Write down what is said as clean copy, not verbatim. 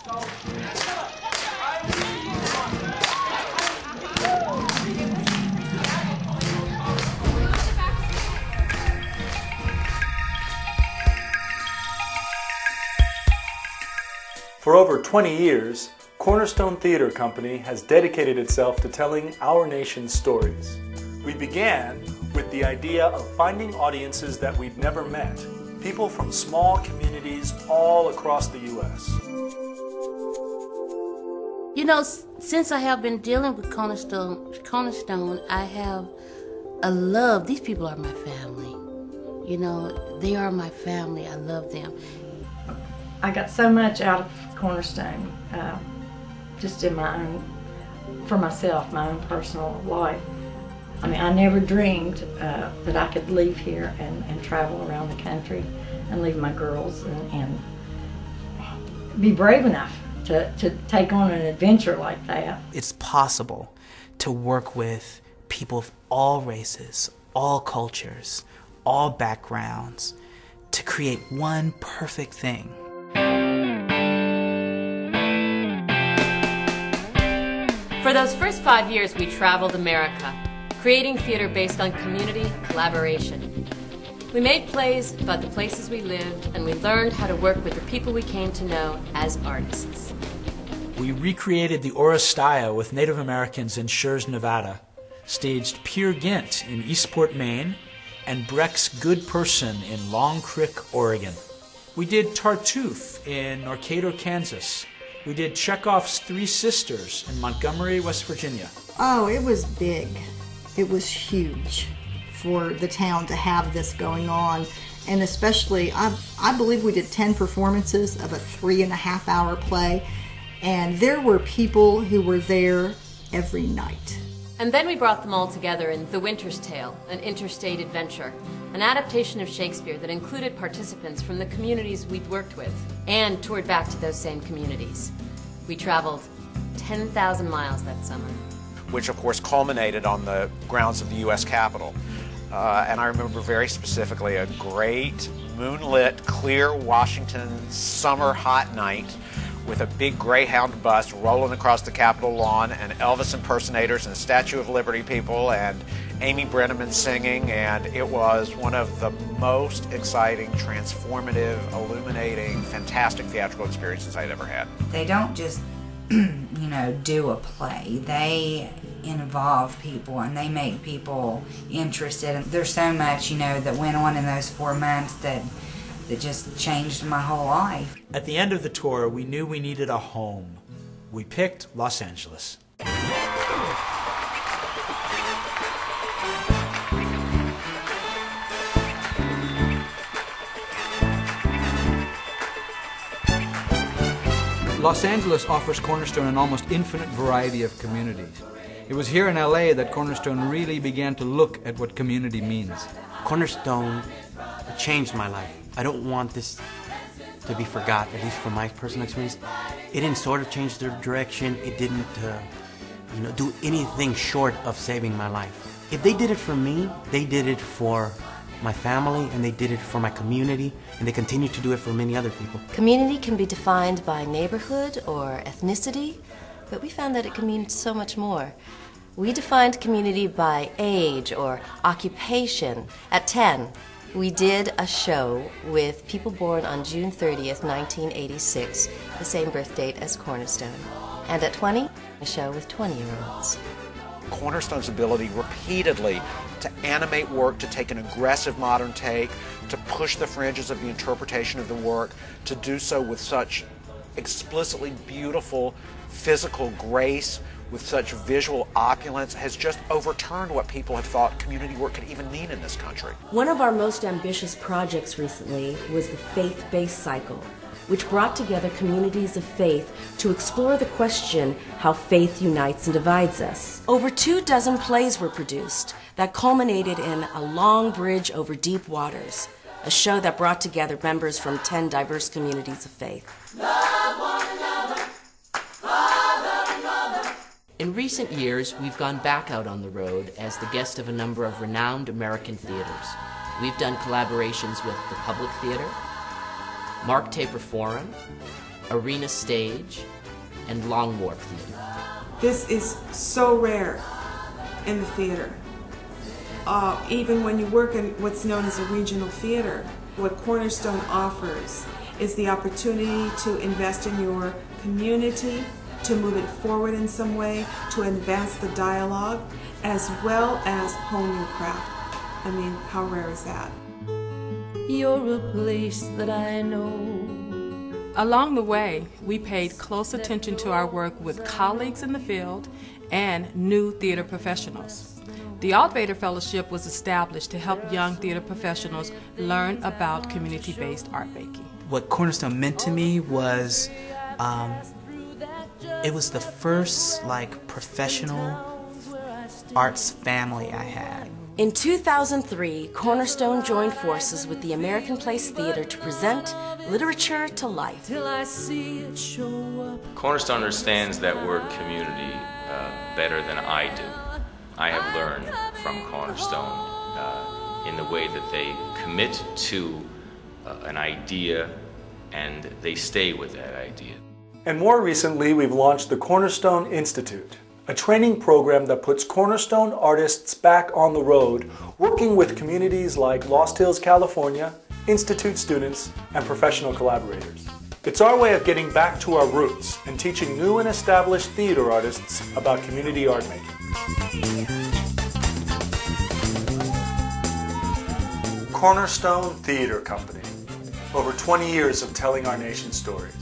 For over 20 years, Cornerstone Theater Company has dedicated itself to telling our nation's stories. We began with the idea of finding audiences that we'd never met, people from small communities all across the U.S. You know, since I have been dealing with Cornerstone, I have a love. These people are my family. You know, they are my family. I love them. I got so much out of Cornerstone, just in my own, for myself, my own personal life. I mean, I never dreamed that I could leave here and travel around the country and leave my girls and be brave enough to take on an adventure like that. It's possible to work with people of all races, all cultures, all backgrounds, to create one perfect thing. For those first 5 years, we traveled America, creating theater based on community collaboration. We made plays about the places we lived, and we learned how to work with the people we came to know as artists. We recreated the Oresteia with Native Americans in Schurz, Nevada, staged Peer Gynt in Eastport, Maine, and Brecht's Good Person in Long Creek, Oregon. We did Tartuffe in Norcato, Kansas. We did Chekhov's Three Sisters in Montgomery, West Virginia. Oh, it was big. It was huge for the town to have this going on. And especially, I believe we did 10 performances of a 3.5-hour play. And there were people who were there every night. And then we brought them all together in The Winter's Tale, an interstate adventure, an adaptation of Shakespeare that included participants from the communities we'd worked with and toured back to those same communities. We traveled 10,000 miles that summer. Which of course culminated on the grounds of the U.S. Capitol. And I remember very specifically a great moonlit, clear Washington summer hot night with a big Greyhound bus rolling across the Capitol lawn and Elvis impersonators and Statue of Liberty people and Amy Brenneman singing, and it was one of the most exciting, transformative, illuminating, fantastic theatrical experiences I'd ever had. They don't just, you know, do a play. They involve people and they make people interested. And there's so much, you know, that went on in those 4 months that just changed my whole life. At the end of the tour, we knew we needed a home. We picked Los Angeles. Los Angeles offers Cornerstone an almost infinite variety of communities. It was here in LA that Cornerstone really began to look at what community means. Cornerstone changed my life. I don't want this to be forgot, at least from my personal experience. It didn't sort of change the direction. It didn't do anything short of saving my life. If they did it for me, they did it for my family, and they did it for my community, and they continue to do it for many other people. Community can be defined by neighborhood or ethnicity, but we found that it can mean so much more. We defined community by age or occupation. At 10, we did a show with people born on June 30th, 1986, the same birth date as Cornerstone. And at 20, a show with 20-year-olds. Cornerstone's ability repeatedly to animate work, to take an aggressive modern take, to push the fringes of the interpretation of the work, to do so with such explicitly beautiful physical grace, with such visual opulence, has just overturned what people have thought community work could even mean in this country. One of our most ambitious projects recently was the FaithBased Cycle, which brought together communities of faith to explore the question how faith unites and divides us. Over 24 plays were produced that culminated in A Long Bridge Over Deep Waters, a show that brought together members from 10 diverse communities of faith. Love one another, father and mother. In recent years, we've gone back out on the road as the guest of a number of renowned American theaters. We've done collaborations with the Public Theater, Mark Taper Forum, Arena Stage, and Long Wharf Theater. This is so rare in the theater. Even when you work in what's known as a regional theater, what Cornerstone offers is the opportunity to invest in your community, to move it forward in some way, to advance the dialogue, as well as hone your craft. I mean, how rare is that? You're a place that I know. Along the way, we paid close attention to our work with colleagues in the field and new theater professionals. The Altvader Fellowship was established to help young theater professionals learn about community-based art making. What Cornerstone meant to me was, it was the first professional arts family I had. In 2003, Cornerstone joined forces with the American Place Theater to present Literature to Life. Cornerstone understands that word community better than I do. I have learned from Cornerstone in the way that they commit to an idea and they stay with that idea. And more recently, we've launched the Cornerstone Institute, a training program that puts Cornerstone artists back on the road, working with communities like Lost Hills, California, Institute students, and professional collaborators. It's our way of getting back to our roots and teaching new and established theater artists about community art making. Cornerstone Theater Company. Over 20 years of telling our nation's stories.